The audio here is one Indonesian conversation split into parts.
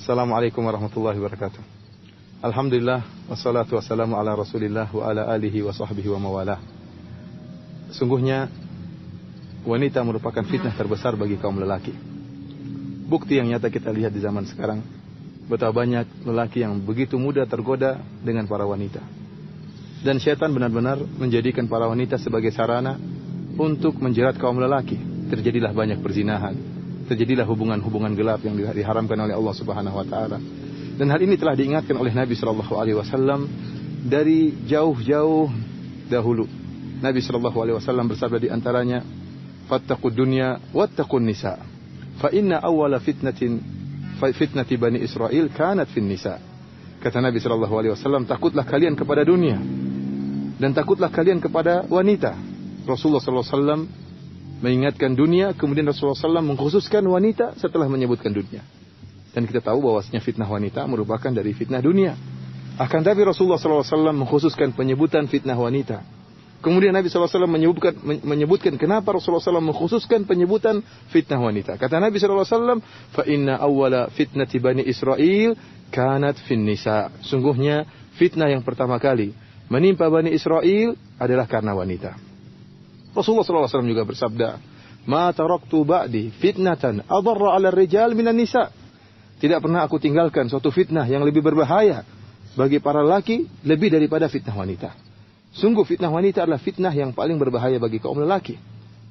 Assalamualaikum warahmatullahi wabarakatuh. Alhamdulillah, wassalatu wassalamu ala rasulillah wa ala alihi wa sahbihi wa mawalah. Sungguhnya wanita merupakan fitnah terbesar bagi kaum lelaki. Bukti yang nyata kita lihat di zaman sekarang, betapa banyak lelaki yang begitu mudah tergoda dengan para wanita. Dan syaitan benar-benar menjadikan para wanita sebagai sarana untuk menjerat kaum lelaki. Terjadilah banyak perzinahan, terjadilah hubungan-hubungan gelap yang diharamkan oleh Allah Subhanahu wa taala. Dan hal ini telah diingatkan oleh Nabi sallallahu alaihi wasallam dari jauh-jauh dahulu. Nabi sallallahu alaihi wasallam bersabda di antaranya, "Fattaqud dunya wattaqun nisa. Fa inna awwala fitnati bani Israil kanat fin nisa." Kata Nabi sallallahu alaihi wasallam, takutlah kalian kepada dunia dan takutlah kalian kepada wanita. Rasulullah sallallahu alaihi wasallam mengingatkan dunia, kemudian Rasulullah SAW mengkhususkan wanita setelah menyebutkan dunia. Dan kita tahu bahwasanya fitnah wanita merupakan dari fitnah dunia. Akan tapi Rasulullah SAW mengkhususkan penyebutan fitnah wanita. Kemudian Nabi SAW menyebutkan kenapa Rasulullah SAW mengkhususkan penyebutan fitnah wanita. Kata Nabi SAW, fa inna awwala fitnati bani Israil kanat fin nisa. Sungguhnya fitnah yang pertama kali menimpa Bani Israel adalah karena wanita. Rasulullah SAW juga bersabda, "Ma taraktu ba'di fitnatan adarra 'ala ar-rijal minan nisa." Tidak pernah aku tinggalkan suatu fitnah yang lebih berbahaya bagi para lelaki lebih daripada fitnah wanita. Sungguh fitnah wanita adalah fitnah yang paling berbahaya bagi kaum lelaki.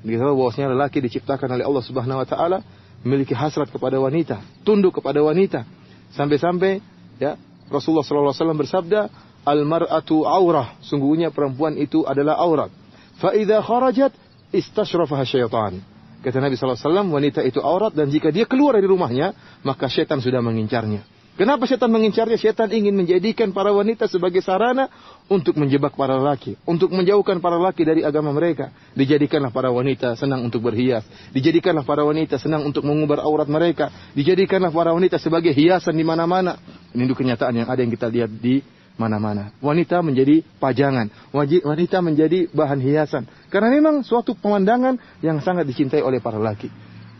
Kita tahu bahwasanya lelaki diciptakan oleh Allah Subhanahu wa taala memiliki hasrat kepada wanita, tunduk kepada wanita. Sampai-sampai ya Rasulullah SAW bersabda, "Al-mar'atu aurah." Sungguhnya perempuan itu adalah aurat. Fa'idha kharajat istashrafaha syaitan. Kata Nabi SAW, wanita itu aurat dan jika dia keluar dari rumahnya, maka syaitan sudah mengincarnya. Kenapa syaitan mengincarnya? Syaitan ingin menjadikan para wanita sebagai sarana untuk menjebak para lelaki, untuk menjauhkan para lelaki dari agama mereka. Dijadikanlah para wanita senang untuk berhias. Dijadikanlah para wanita senang untuk mengumbar aurat mereka. Dijadikanlah para wanita sebagai hiasan di mana-mana. Ini kenyataan yang ada yang kita lihat di mana-mana. Wanita menjadi pajangan, wanita menjadi bahan hiasan. Karena memang suatu pemandangan yang sangat dicintai oleh para lelaki.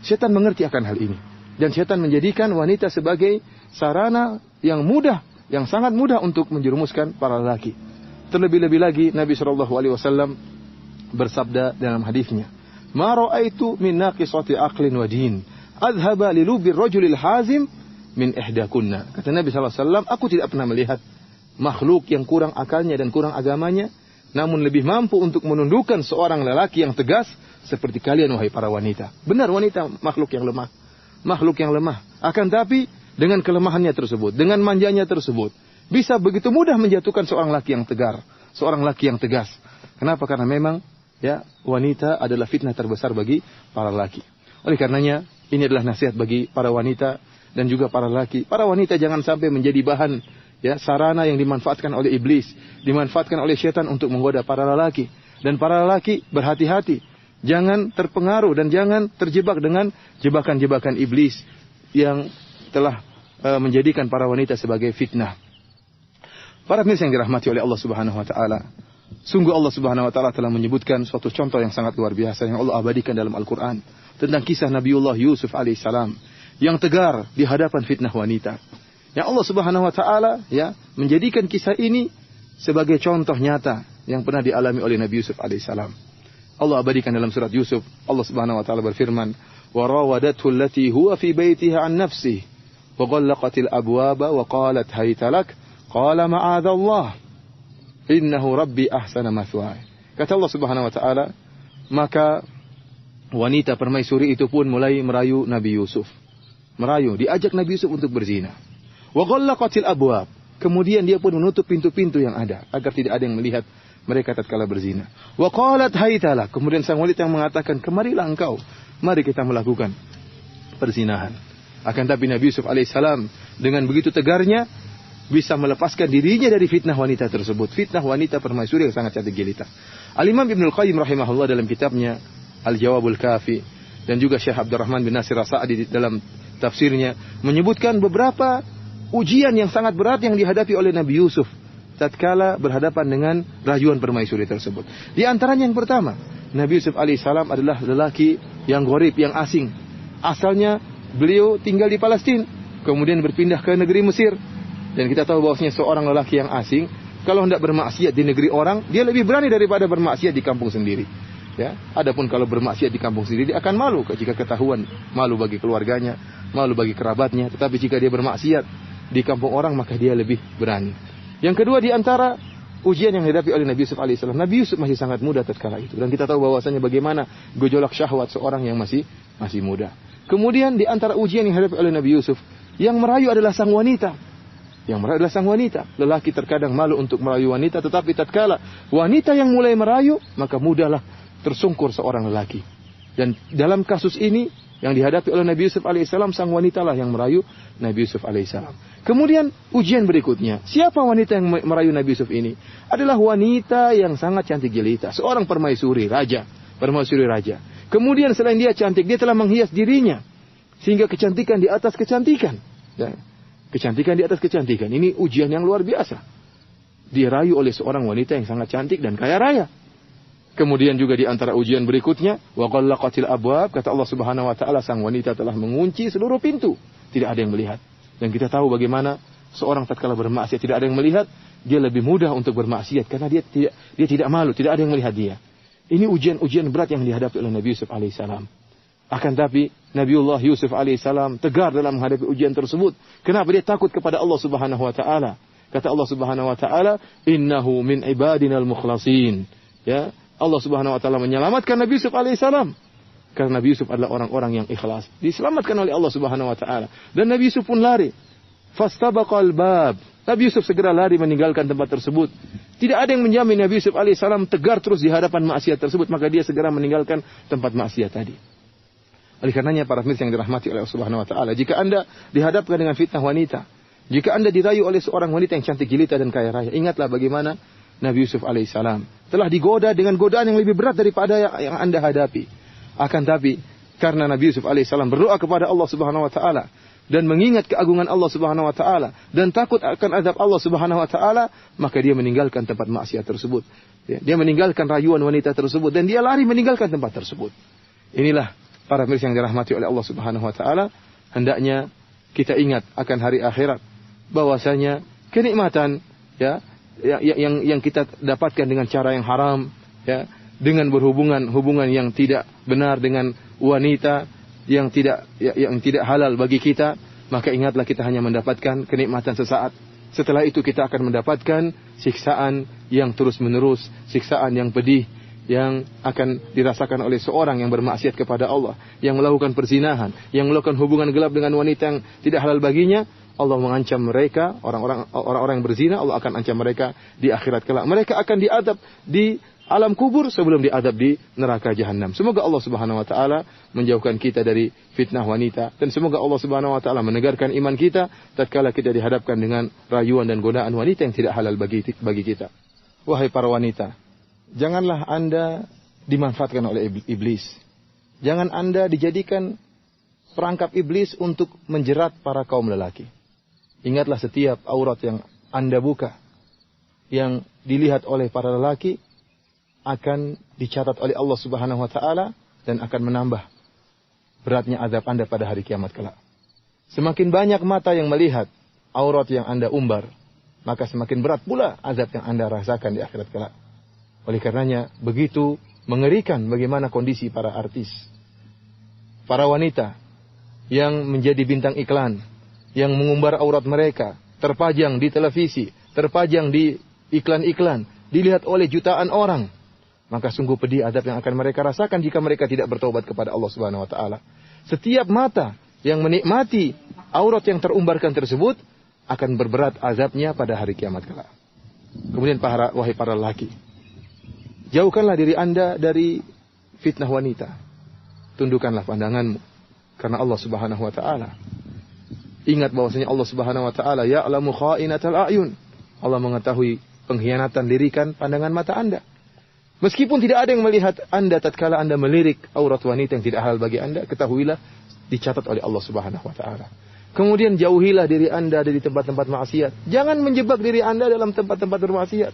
Syaitan mengerti akan hal ini. Dan syaitan menjadikan wanita sebagai sarana yang mudah, yang sangat mudah untuk menjerumuskan para lelaki. Terlebih-lebih lagi Nabi SAW bersabda dalam hadisnya, "Ma ra'aitu min naqisati aqlin wa din, adhaba li lubir rajulil hazim min ihdakunna." Kata Nabi SAW, aku tidak pernah melihat makhluk yang kurang akalnya dan kurang agamanya, namun lebih mampu untuk menundukkan seorang lelaki yang tegas seperti kalian, wahai para wanita. Benar, wanita makhluk yang lemah. Makhluk yang lemah. Akan tapi, dengan kelemahannya tersebut, dengan manjanya tersebut, bisa begitu mudah menjatuhkan seorang laki yang tegar, seorang laki yang tegas. Kenapa? Karena memang ya wanita adalah fitnah terbesar bagi para laki. Oleh karenanya, ini adalah nasihat bagi para wanita dan juga para laki. Para wanita jangan sampai menjadi bahan ya sarana yang dimanfaatkan oleh iblis, dimanfaatkan oleh syaitan untuk menggoda para lelaki. Dan para lelaki berhati-hati, jangan terpengaruh dan jangan terjebak dengan jebakan-jebakan iblis yang telah menjadikan para wanita sebagai fitnah. Para pemirsa yang dirahmati oleh Allah Subhanahu wa taala, sungguh Allah Subhanahu wa taala telah menyebutkan suatu contoh yang sangat luar biasa yang Allah abadikan dalam Al-Qur'an tentang kisah Nabiullah Yusuf alaihissalam yang tegar di hadapan fitnah wanita. Yang Allah Subhanahu wa taala ya menjadikan kisah ini sebagai contoh nyata yang pernah dialami oleh Nabi Yusuf alaihissalam. Allah abadikan dalam surat Yusuf, Allah Subhanahu wa taala berfirman, "Wa rawadathu allati huwa fi baitiha an nafsihi wa ghallaqatil abwaba wa qalat hayta lak qala ma'adzallah innahu rabbi ahsana mathwaya." Kata Allah Subhanahu wa taala, maka wanita permaisuri itu pun mulai merayu Nabi Yusuf. Merayu, diajak Nabi Yusuf untuk berzina. Wa ghallaqatil abwab. Kemudian dia pun menutup pintu-pintu yang ada agar tidak ada yang melihat mereka tatkala berzina. Wa qalat haytalak. Kemudian sang wanita yang mengatakan, "Kemarilah engkau, mari kita melakukan perzinahan." Akan tapi Nabi Yusuf alaihissalam dengan begitu tegarnya bisa melepaskan dirinya dari fitnah wanita tersebut. Fitnah wanita permaisuri yang sangat cantik jelita. Al-Imam Ibnul Qayyim rahimahullah dalam kitabnya Al-Jawabul Kafi dan juga Syekh Abdurrahman bin Nasir As-Sa'di dalam tafsirnya menyebutkan beberapa ujian yang sangat berat yang dihadapi oleh Nabi Yusuf tatkala berhadapan dengan rayuan permaisuri tersebut. Di antaranya yang pertama, Nabi Yusuf alaihissalam adalah lelaki yang gharib, yang asing. Asalnya beliau tinggal di Palestina, kemudian berpindah ke negeri Mesir. Dan kita tahu bahwasanya seorang lelaki yang asing, kalau hendak bermaksiat di negeri orang, dia lebih berani daripada bermaksiat di kampung sendiri. Ya, adapun kalau bermaksiat di kampung sendiri, dia akan malu jika ketahuan, malu bagi keluarganya, malu bagi kerabatnya. Tetapi jika dia bermaksiat di kampung orang, maka dia lebih berani. Yang kedua di antara ujian yang dihadapi oleh Nabi Yusuf alaihissalam, Nabi Yusuf masih sangat muda tatkala itu, dan kita tahu bahwasanya bagaimana gejolak syahwat seorang yang masih muda. Kemudian di antara ujian yang dihadapi oleh Nabi Yusuf, yang merayu adalah sang wanita. Yang merayu adalah sang wanita. Lelaki terkadang malu untuk merayu wanita, tetapi tatkala wanita yang mulai merayu, maka mudahlah tersungkur seorang lelaki. Dan dalam kasus ini yang dihadapi oleh Nabi Yusuf alaihissalam, sang wanita lah yang merayu Nabi Yusuf alaihissalam. Kemudian ujian berikutnya, siapa wanita yang merayu Nabi Yusuf ini? Adalah wanita yang sangat cantik jelita, seorang permaisuri raja. Kemudian selain dia cantik, dia telah menghias dirinya sehingga kecantikan di atas kecantikan. Ya. Kecantikan di atas kecantikan. Ini ujian yang luar biasa. Dirayu oleh seorang wanita yang sangat cantik dan kaya raya. Kemudian juga di antara ujian berikutnya, wa ghallaqatil abwab, kata Allah Subhanahu wa taala, sang wanita telah mengunci seluruh pintu, tidak ada yang melihat. Dan kita tahu bagaimana seorang tatkala bermaksiat tidak ada yang melihat, dia lebih mudah untuk bermaksiat karena dia tidak malu, tidak ada yang melihat dia. Ini ujian-ujian berat yang dihadapi oleh Nabi Yusuf alaihissalam. Akan tapi Nabiullah Yusuf alaihissalam tegar dalam menghadapi ujian tersebut. Kenapa? Dia takut kepada Allah Subhanahu wa taala. Kata Allah Subhanahu wa taala, "Innahu min ibadinal mukhlasin." Ya, Allah Subhanahu wa taala menyelamatkan Nabi Yusuf alaihissalam karena Nabi Yusuf adalah orang-orang yang ikhlas. Diselamatkan oleh Allah Subhanahu wa taala. Dan Nabi Yusuf pun lari. Fastabaqal bab. Nabi Yusuf segera lari meninggalkan tempat tersebut. Tidak ada yang menjamin Nabi Yusuf alaihissalam tegar terus di hadapan maksiat tersebut, maka dia segera meninggalkan tempat maksiat tadi. Oleh karenanya para pemirsa yang dirahmati oleh Allah Subhanahu wa taala, jika Anda dihadapkan dengan fitnah wanita, jika Anda dirayu oleh seorang wanita yang cantik jelita dan kaya raya, ingatlah bagaimana Nabi Yusuf alaihissalam telah digoda dengan godaan yang lebih berat daripada yang Anda hadapi. Akan tapi karena Nabi Yusuf alaihissalam berdoa kepada Allah Subhanahu wa taala dan mengingat keagungan Allah Subhanahu wa taala dan takut akan azab Allah Subhanahu wa taala, maka dia meninggalkan tempat maksiat tersebut. Dia meninggalkan rayuan wanita tersebut dan dia lari meninggalkan tempat tersebut. Inilah para pemirsa yang dirahmati oleh Allah Subhanahu wa taala, hendaknya kita ingat akan hari akhirat, bahwasanya kenikmatan yang kita dapatkan dengan cara yang haram, ya, dengan hubungan yang tidak benar dengan wanita yang tidak halal bagi kita, maka ingatlah kita hanya mendapatkan kenikmatan sesaat. Setelah itu kita akan mendapatkan siksaan yang terus-menerus, siksaan yang pedih yang akan dirasakan oleh seorang yang bermaksiat kepada Allah, yang melakukan perzinahan, yang melakukan hubungan gelap dengan wanita yang tidak halal baginya. Allah mengancam mereka, orang-orang yang berzina, Allah akan ancam mereka di akhirat kelak. Mereka akan diadab di alam kubur sebelum diadab di neraka jahanam. Semoga Allah Subhanahu wa taala menjauhkan kita dari fitnah wanita, dan semoga Allah Subhanahu wa taala menegarkan iman kita tatkala kita dihadapkan dengan rayuan dan godaan wanita yang tidak halal bagi kita. Wahai para wanita, janganlah Anda dimanfaatkan oleh iblis. Jangan Anda dijadikan perangkap iblis untuk menjerat para kaum lelaki. Ingatlah setiap aurat yang Anda buka, yang dilihat oleh para lelaki, akan dicatat oleh Allah Subhanahu wa taala dan akan menambah beratnya azab Anda pada hari kiamat kelak. Semakin banyak mata yang melihat aurat yang Anda umbar, maka semakin berat pula azab yang Anda rasakan di akhirat kelak. Oleh karenanya begitu mengerikan bagaimana kondisi para artis, para wanita yang menjadi bintang iklan, yang mengumbar aurat mereka, terpajang di televisi, terpajang di iklan-iklan, dilihat oleh jutaan orang. Maka sungguh pedih azab yang akan mereka rasakan jika mereka tidak bertobat kepada Allah Subhanahu wa taala. Setiap mata yang menikmati aurat yang terumbarkan tersebut akan berberat azabnya pada hari kiamat kelak. Kemudian wahai para lelaki, jauhkanlah diri Anda dari fitnah wanita. Tundukkanlah pandanganmu karena Allah Subhanahu wa taala. Ingat bahwasanya Allah Subhanahu wa taala ya'lamu kha'inatal a'yun. Allah mengetahui pengkhianatan lirikan pandangan mata Anda. Meskipun tidak ada yang melihat Anda tatkala Anda melirik aurat wanita yang tidak halal bagi Anda, ketahuilah dicatat oleh Allah Subhanahu wa taala. Kemudian jauhilah diri Anda dari tempat-tempat maksiat. Jangan menjebak diri Anda dalam tempat-tempat bermaksiat.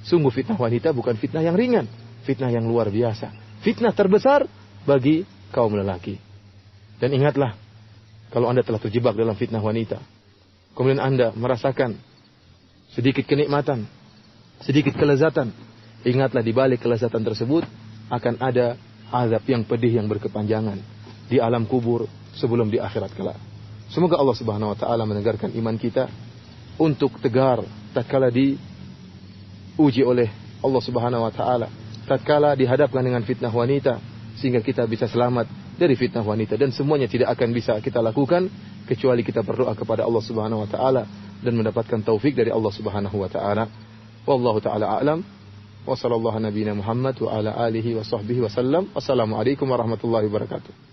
Sungguh fitnah wanita bukan fitnah yang ringan, fitnah yang luar biasa, fitnah terbesar bagi kaum lelaki. Dan ingatlah, Kalau Anda telah terjebak dalam fitnah wanita, kemudian Anda merasakan sedikit kenikmatan, sedikit kelezatan, ingatlah di balik kelezatan tersebut akan ada azab yang pedih yang berkepanjangan di alam kubur sebelum di akhirat kelak. Semoga Allah Subhanahu wa taala menegarkan iman kita untuk tegar tatkala diuji oleh Allah Subhanahu wa taala, tatkala dihadapkan dengan fitnah wanita, sehingga kita bisa selamat dari fitnah wanita, dan semuanya tidak akan bisa kita lakukan kecuali kita berdoa kepada Allah Subhanahu wa taala dan mendapatkan taufik dari Allah Subhanahu wa taala. Wallahu taala a'lam. Wa sallallahu nabiyana Muhammad wa ala alihi wa sahbihi wa sallam. Wassalamualaikum warahmatullahi wabarakatuh.